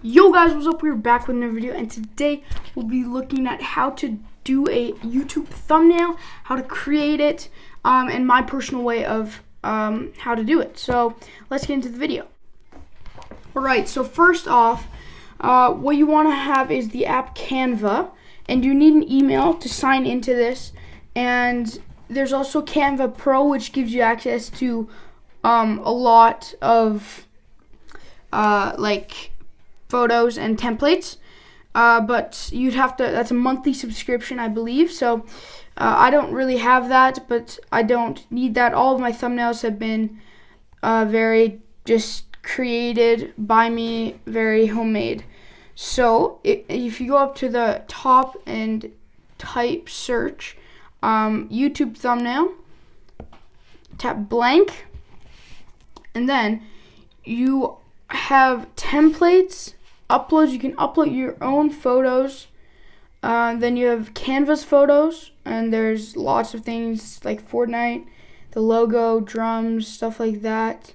Yo guys, what's up? We're back with another video, and today we'll be looking at how to do a YouTube thumbnail, how to create it, and my personal way of how to do it. So let's get into the video. Alright, so first off, what you want to have is the app Canva, and you need an email to sign into this, and there's also Canva Pro, which gives you access to a lot of like photos and templates, but you'd have to, that's a monthly subscription, I believe. So I don't really have that, but I don't need that. All of my thumbnails have been very just created by me, very homemade. So if you go up to the top and type search YouTube thumbnail, tap blank, and then you have templates, uploads. You can upload your own photos. Then you have Canvas photos, and there's lots of things like Fortnite, the logo, drums, stuff like that.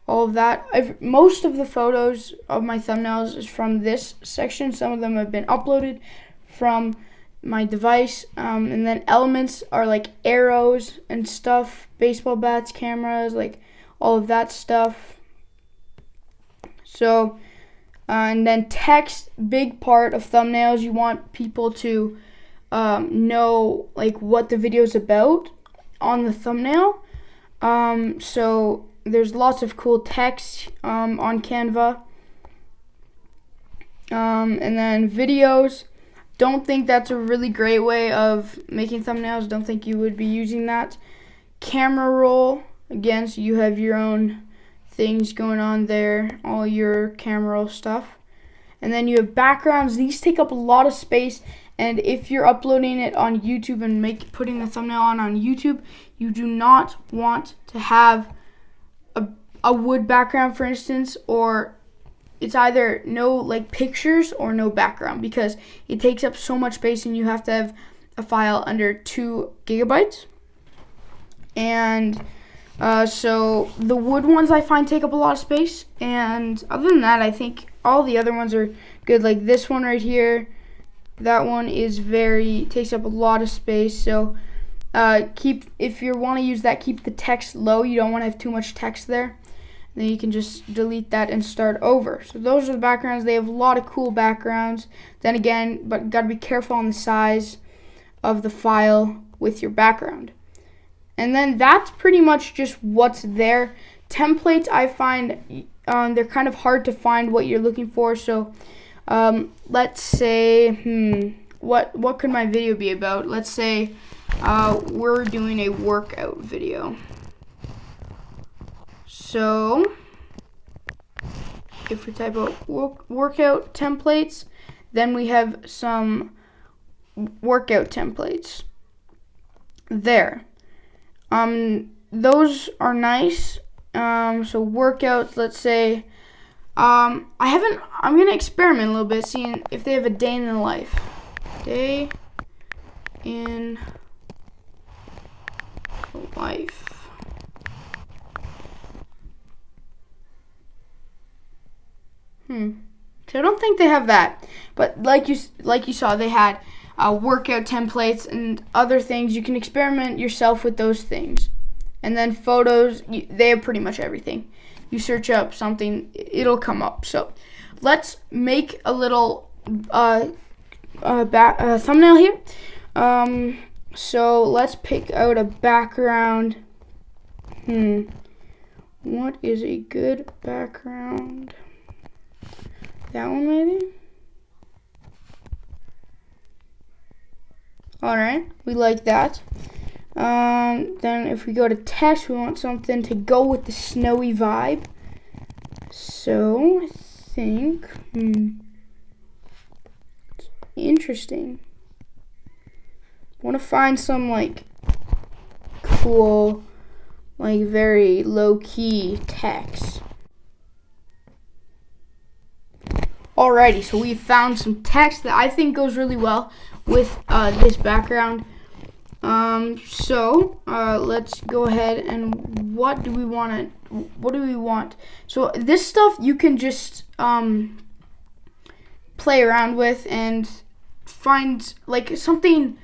All of that. Most of the photos of my thumbnails is from this section. Some of them have been uploaded from my device. And then elements are like arrows and stuff, baseball bats, cameras, like all of that stuff. So, and then text, big part of thumbnails. You want people to know like what the video is about on the thumbnail. So there's lots of cool text on Canva. And then videos. Don't think that's a really great way of making thumbnails. Don't think you would be using that. Camera roll, again, so you have your own things going on there, all your camera roll stuff. And then you have backgrounds. These take up a lot of space, and if you're uploading it on YouTube and putting the thumbnail on YouTube, you do not want to have a wood background, for instance, or it's either no like pictures or no background, because it takes up so much space and you have to have a file under 2 gigabytes. And so the wood ones I find take up a lot of space, and other than that, I think all the other ones are good. Like this one right here, that one is takes up a lot of space. So if you want to use that, keep the text low. You don't want to have too much text there. Then you can just delete that and start over. So those are the backgrounds. They have a lot of cool backgrounds. Then again, but gotta be careful on the size of the file with your background. And then that's pretty much just what's there. Templates, I find they're kind of hard to find what you're looking for. So let's say, what could my video be about? Let's say we're doing a workout video. So if we type out workout templates, then we have some workout templates there. Those are nice. So workouts, let's say, I'm gonna experiment a little bit, seeing if they have a day in the life. Day in life. So I don't think they have that, but like you saw, they had workout templates and other things. You can experiment yourself with those things. And then photos, they have pretty much everything. You search up something, it'll come up. So let's make a little thumbnail here. So let's pick out a background. What is a good background? That one maybe? Alright, we like that. Then if we go to text, we want something to go with the snowy vibe. So I think, interesting. I want to find some like cool, like very low-key text. Alrighty, so we found some text that I think goes really well with this background. Let's go ahead and what do we want? So this stuff you can just play around with and find like something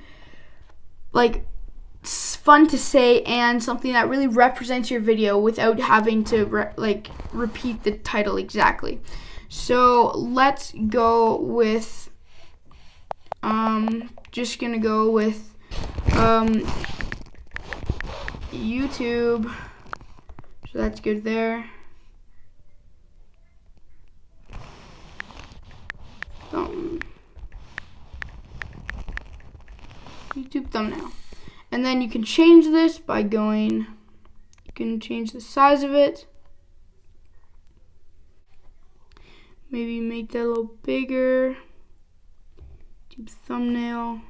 like fun to say and something that really represents your video without having to repeat the title exactly. So let's go with just gonna go with YouTube. So that's good there. YouTube thumbnail. And then you can change this by you can change the size of it. Maybe make that a little bigger. YouTube thumbnail.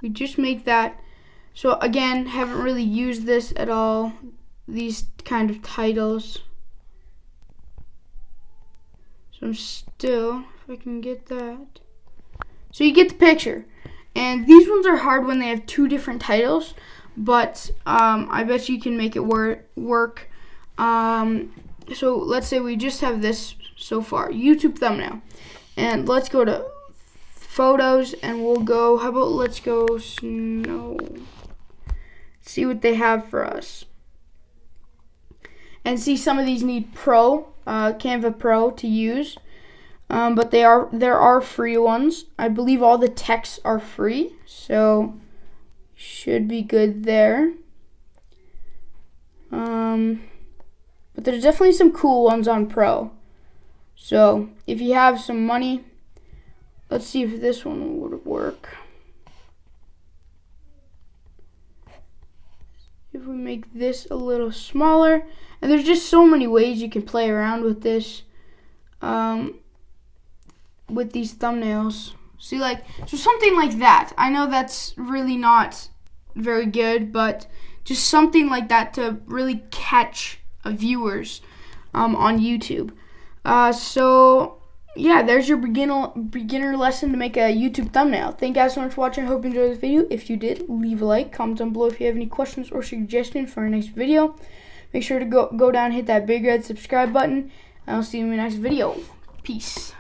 We just make that. So again, haven't really used this at all, these kind of titles. So I'm still, if I can get that. So you get the picture. And these ones are hard when they have two different titles, but I bet you can make it work. So let's say we just have this so far, YouTube thumbnail. And let's go to photos and we'll go, how about let's go snow. See what they have for us. And see, some of these need Canva Pro to use. But there are free ones. I believe all the texts are free, so should be good there. But there's definitely some cool ones on Pro. So if you have some money, let's see if this one would work. If we make this a little smaller, and there's just so many ways you can play around with this. With these thumbnails. See, so something like that. I know that's really not very good, but just something like that to really catch viewers on YouTube. So yeah, there's your beginner lesson to make a YouTube thumbnail. Thank you guys so much for watching. I hope you enjoyed this video. If you did, leave a like, comment down below if you have any questions or suggestions for our next video. Make sure to go down and hit that big red subscribe button, and I'll see you in my next video. Peace.